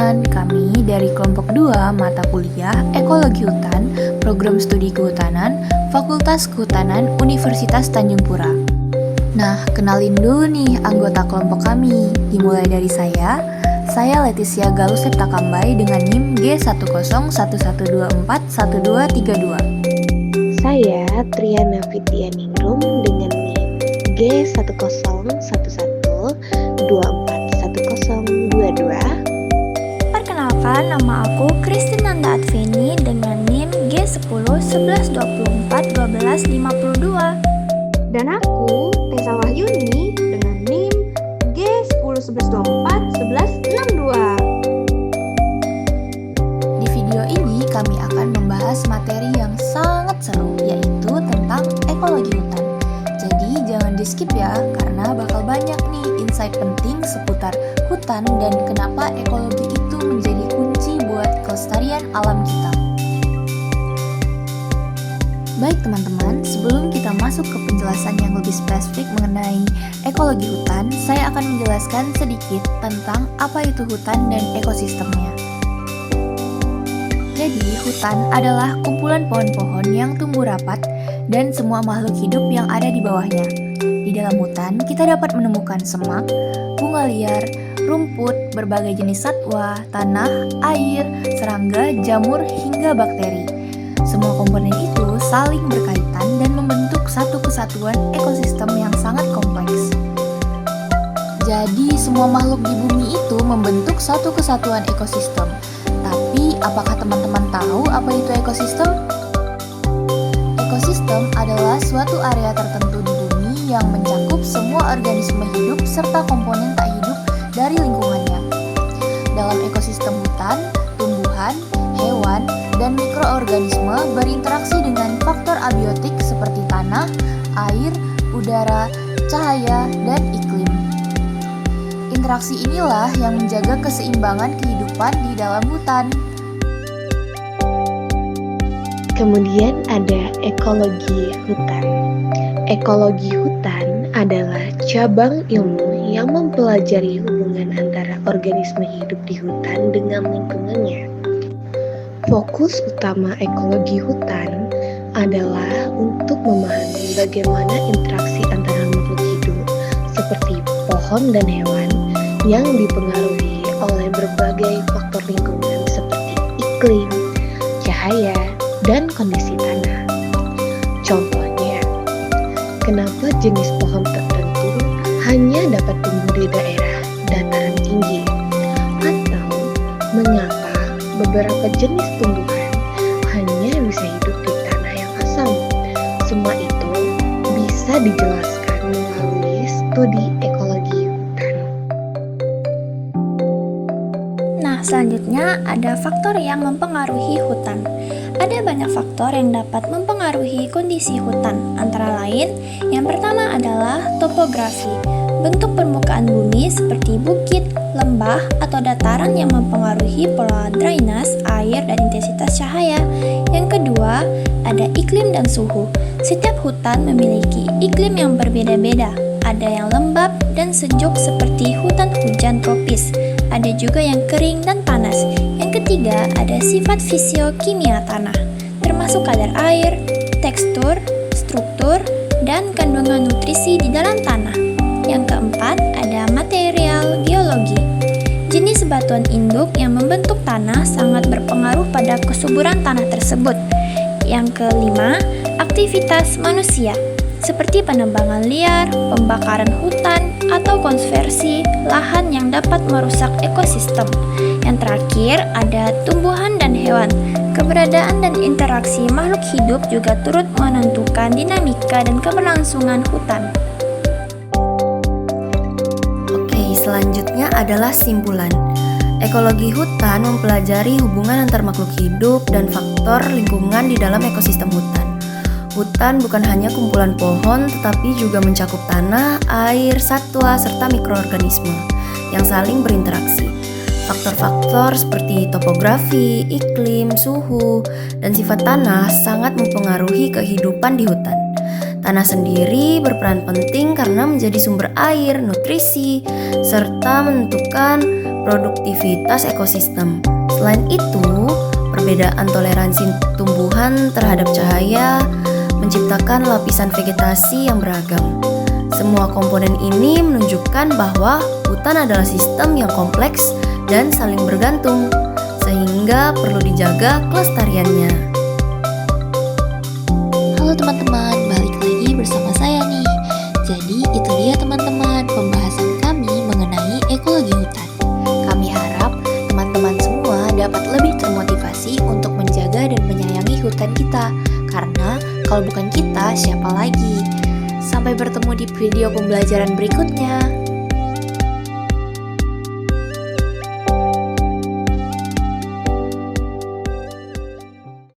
teman-teman, kami dari kelompok 2 mata kuliah Ekologi Hutan, Program Studi Kehutanan, Fakultas Kehutanan Universitas Tanjung Pura. Nah, kenalin dulu nih anggota kelompok kami. Dimulai dari saya Leticia Galus Septakambai dengan NIM G1011241232. Saya Triana Fitianingrum dengan NIM G1011241022. Perkenalkan, nama aku Christine Nanda Adveni dengan NIM G1011241252. Dan aku Tessa Wahyuni dengan NIM G1011241162. Di video ini kami akan membahas materi yang sangat seru, yaitu tentang ekologi hutan. Jadi jangan di skip ya, karena bakal banyak nih insight penting seputar hutan dan kenapa ekologi itu menjadi kunci buat kelestarian alam kita. Baik teman-teman, sebelum kita masuk ke penjelasan yang lebih spesifik mengenai ekologi hutan, saya akan menjelaskan sedikit tentang apa itu hutan dan ekosistemnya. Jadi, hutan adalah kumpulan pohon-pohon yang tumbuh rapat dan semua makhluk hidup yang ada di bawahnya. Di dalam hutan, kita dapat menemukan semak, bunga liar, rumput, berbagai jenis satwa, tanah, air, serangga, jamur, hingga bakteri. Semua komponen itu saling berkaitan dan membentuk satu kesatuan ekosistem yang sangat kompleks. Jadi, semua makhluk di bumi itu membentuk satu kesatuan ekosistem. Tapi, apakah teman-teman tahu apa itu ekosistem? Ekosistem adalah suatu area tertentu di bumi yang mencakup semua organisme hidup serta komponen tak hidup dari lingkungannya. Dalam ekosistem hutan, tumbuhan, hewan, dan mikroorganisme berinteraksi dengan faktor abiotik seperti tanah, air, udara, cahaya, dan iklim. Interaksi inilah yang menjaga keseimbangan kehidupan di dalam hutan. Kemudian ada ekologi hutan. Ekologi hutan adalah cabang ilmu yang mempelajari hubungan antara organisme hidup di hutan dengan lingkungannya. Fokus utama ekologi hutan adalah untuk memahami bagaimana interaksi antara makhluk hidup seperti pohon dan hewan yang dipengaruhi oleh berbagai faktor lingkungan seperti iklim, cahaya, dan kondisi tanah. Contohnya, kenapa jenis pohon tertentu hanya dapat tumbuh di daerah dataran tinggi, atau mengapa beberapa jenis tumbuhan hanya bisa hidup di tanah yang asam. Semua itu bisa dijelaskan melalui studi ekologi hutan. Nah, selanjutnya ada faktor yang mempengaruhi hutan. Ada banyak faktor yang dapat mempengaruhi kondisi hutan. Antara lain, yang pertama adalah topografi. Bentuk permukaan bumi seperti bukit, lembah, atau dataran yang mempengaruhi pola drainase, air, dan intensitas cahaya. Yang kedua, ada iklim dan suhu. Setiap hutan memiliki iklim yang berbeda-beda. Ada yang lembab dan sejuk seperti hutan hujan tropis. Ada juga yang kering dan panas. Yang ketiga, ada sifat fisiokimia tanah, termasuk kadar air, tekstur, struktur, dan kandungan nutrisi di dalam tanah. Yang keempat, ada material geologi. Jenis batuan induk yang membentuk tanah sangat berpengaruh pada kesuburan tanah tersebut. Yang kelima, aktivitas manusia, seperti penebangan liar, pembakaran hutan, atau konversi lahan yang dapat merusak ekosistem. Yang terakhir, ada tumbuhan dan hewan. Keberadaan dan interaksi makhluk hidup juga turut menentukan dinamika dan keberlangsungan hutan. Selanjutnya adalah simpulan. Ekologi hutan mempelajari hubungan antar makhluk hidup dan faktor lingkungan di dalam ekosistem hutan. Hutan bukan hanya kumpulan pohon, tetapi juga mencakup tanah, air, satwa, serta mikroorganisme yang saling berinteraksi. Faktor-faktor seperti topografi, iklim, suhu, dan sifat tanah sangat mempengaruhi kehidupan di hutan. Tanah sendiri berperan penting karena menjadi sumber air, nutrisi, serta menentukan produktivitas ekosistem. Selain itu, perbedaan toleransi tumbuhan terhadap cahaya menciptakan lapisan vegetasi yang beragam. Semua komponen ini menunjukkan bahwa hutan adalah sistem yang kompleks dan saling bergantung, sehingga perlu dijaga kelestariannya. Halo teman-teman, balik lagi bersama saya nih. Jadi itu dia teman-teman pembahasan kami mengenai ekologi hutan. Kami harap teman-teman semua dapat lebih termotivasi untuk menjaga dan menyayangi hutan kita. Karena kalau bukan kita, siapa lagi? Sampai bertemu di video pembelajaran berikutnya.